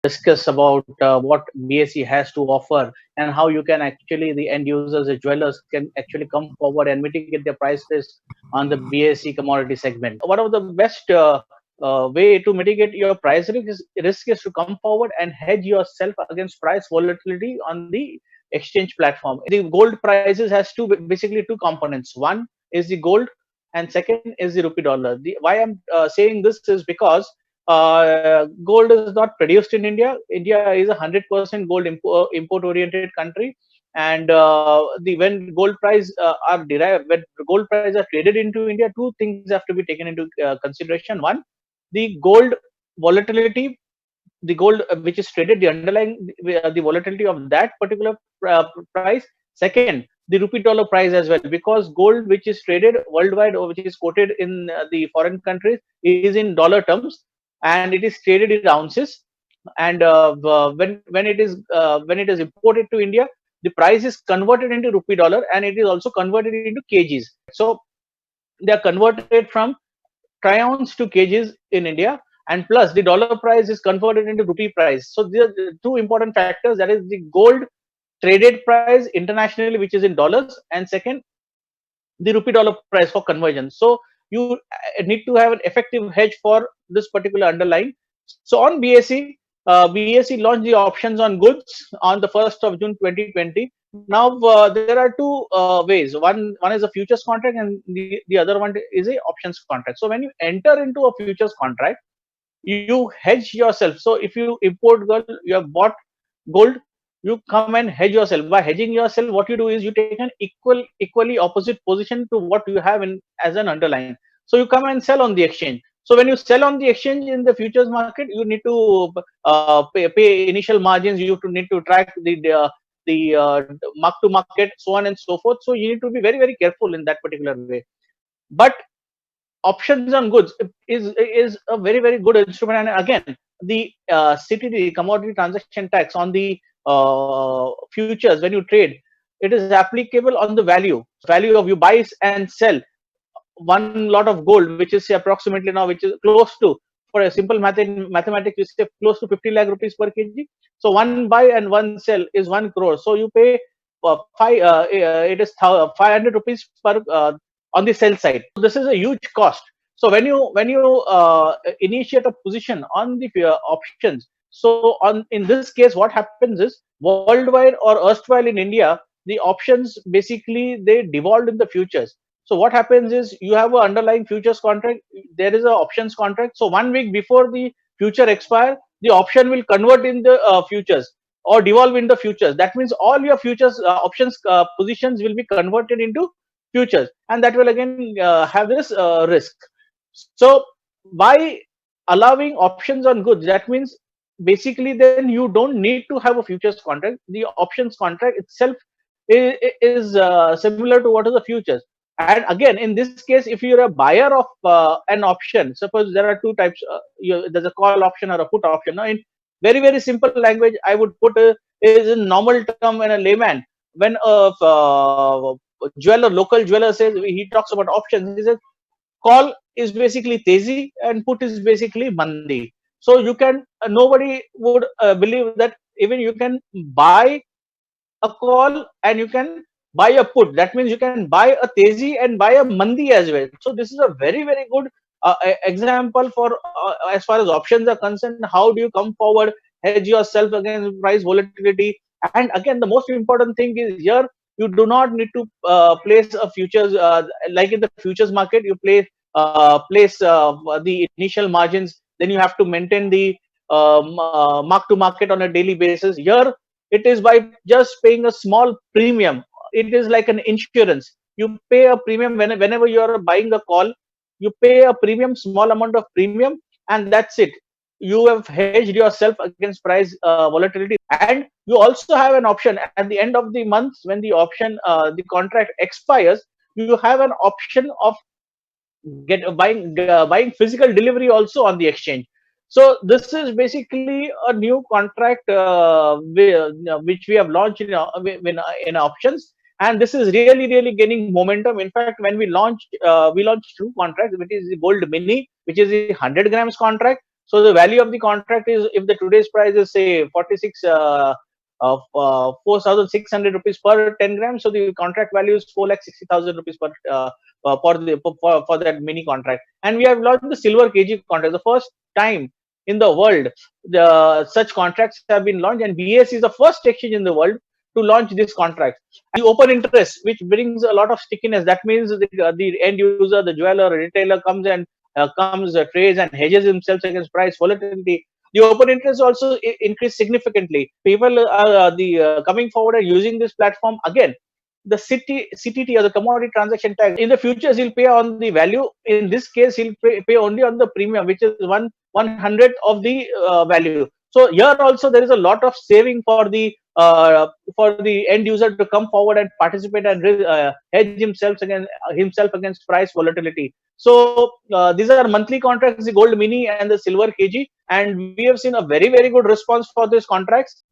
discuss about what BSE has to offer and how you can actually, the end users, the dwellers, can actually come forward and mitigate their price risk on the BSE commodity segment. One of the best way to mitigate your price risk is to come forward and hedge yourself against price volatility on the exchange platform. The gold prices has basically two components. One is the gold, and second is the rupee dollar. Why I'm saying this is because gold is not produced in India. India is 100% gold import-oriented country, and the when gold price are derived, when gold price are traded into India, two things have to be taken into consideration. One, the gold volatility, the gold which is traded, the underlying the volatility of that particular price. Second, the rupee dollar price as well, because gold which is traded worldwide or which is quoted in the foreign countries is in dollar terms, and it is traded in ounces. And when it is imported to India, the price is converted into rupee dollar, and it is also converted into kgs. So they are converted from trions to kgs in India, and plus the dollar price is converted into rupee price. So these are the two important factors. That is the gold traded price internationally, which is in dollars, and second, the rupee dollar price for conversion. So you need to have an effective hedge for this particular underlying. So on BSE, BSE launched the options on goods on the 1st of June 2020. Now there are two ways. One is a futures contract, and the other one is a options contract. So when you enter into a futures contract, you hedge yourself. So if you import gold, you have bought gold, you come and hedge yourself. By hedging yourself, what you do is you take an equally opposite position to what you have in as an underlying. So you come and sell on the exchange. So when you sell on the exchange in the futures market, you need to pay initial margins. You need to track the mark to market, so on and so forth. So you need to be very careful in that particular way. But options on goods is a very good instrument. And again, the CTD, commodity transaction tax, on the futures, when you trade, it is applicable on the value of, you buy and sell one lot of gold, which is say approximately now, which is close to, for a simple mathematics, we say close to 50 lakh rupees per kg. So one buy and one sell is 1 crore. So you pay it is 500 rupees per on the sell side. So this is a huge cost. So when you initiate a position on the options, so on in this case, what happens is, worldwide or erstwhile in India, the options basically they devolved in the futures. So what happens is, you have an underlying futures contract, there is an options contract. So 1 week before the future expire, the option will convert in the futures or devolve in the futures. That means all your futures options positions will be converted into futures, and that will again have this risk. So by allowing options on goods, that means basically then you don't need to have a futures contract. The options contract itself is similar to what is the futures. And again, in this case, if you're a buyer of an option, suppose there are two types, there's a call option or a put option. Now in very simple language, I would put is in normal term, in a layman, when a local jeweler says, he talks about options, he says call is basically tezi and put is basically mandi. So you can nobody would believe that even you can buy a call and you can buy a put. That means you can buy a tezi and buy a mandi as well. So this is a very good example for as far as options are concerned. How do you come forward, hedge yourself against price volatility? And again, the most important thing is, here you do not need to place a futures like in the futures market. You place the initial margins, then you have to maintain the mark to market on a daily basis. Here it is by just paying a small premium. It is like an insurance. You pay a premium whenever you are buying a call. You pay a premium, small amount of premium, and that's it. You have hedged yourself against price volatility. And you also have an option at the end of the month, when the option the contract expires. You have an option of buying physical delivery also on the exchange. So this is basically a new contract which we have launched in options, and this is really gaining momentum. In fact, when we launched two contracts, which is the gold mini, which is the 100 grams contract. So the value of the contract is, if the today's price is say 46 of 4,600 rupees per 10 grams, so the contract value is 4,60,000 rupees per for that mini contract. And we have launched the silver kg contract, the first time in the world the such contracts have been launched, and BS is the first exchange in the world to launch this contract. The open interest, which brings a lot of stickiness, that means the end user, the jeweler, retailer comes and trades and hedges himself against price volatility. The open interest also increased significantly. People are coming forward and using this platform again. The CTT, or the commodity transaction tax, in the future he'll pay on the value. In this case, he'll pay only on the premium, which is 1/100th of the value. So here also there is a lot of saving for the end user to come forward and participate and hedge himself against price volatility. So these are monthly contracts, the gold mini and the silver kg, and we have seen a very good response for these contracts.